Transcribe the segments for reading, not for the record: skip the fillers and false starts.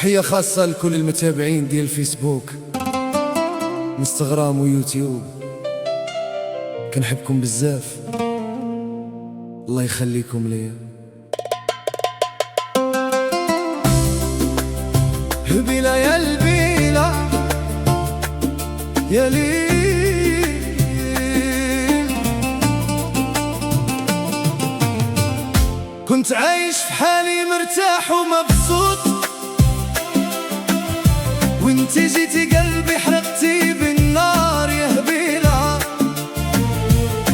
تحية خاصة لكل المتابعين ديال الفيسبوك انستغرام ويوتيوب، كنحبكم بزاف، الله يخليكم ليا. هبيلة يا البيلة يا ليل، كنت عايش في حالي مرتاح ومبسوط، وانتي جيتي قلبي حرقتي بالنار يا هبيلة.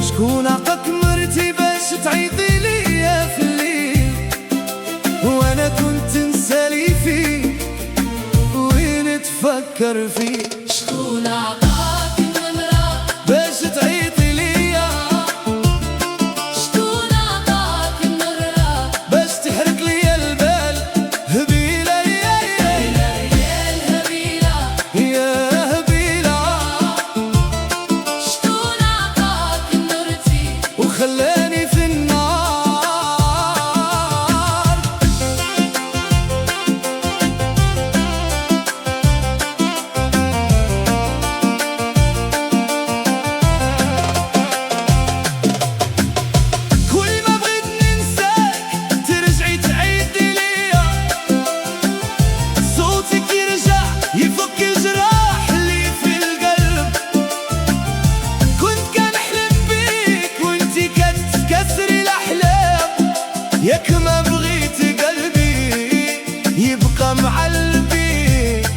شكون عقك مرتي باش تعيطي ليا في الليل، وانا كنت نسالي فيك ونتفكر فيك. شكون عطاك النمرة باش تعيطي ليا، شكون عطاك النمرة باش تحرق ليا البال. هبيلة يا الهبيلة، يا هبيلة، شكون عطاك نورتي وخلاني في النار. كل ما بغيت ننساك ترجعي تعيطي ليا، صوتك يرجع يفك الجراح اللي في القلب. كنت كنحلم بيك وانتي كتكسري الاحلام، ياك ما بغيتي قلبي يبقى معلم بيك.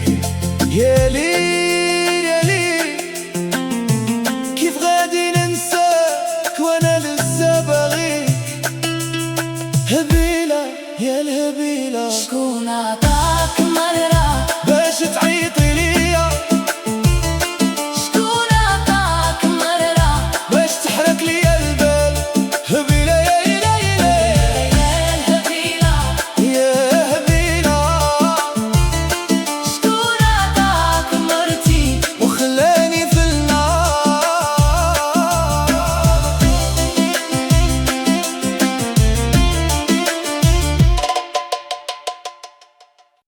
يا ليل يا ليل، كيف غادي ننساك وانا لسه باغيك. هبيلة يا الهبيلة، شكون عطاك مرة باش تعيطي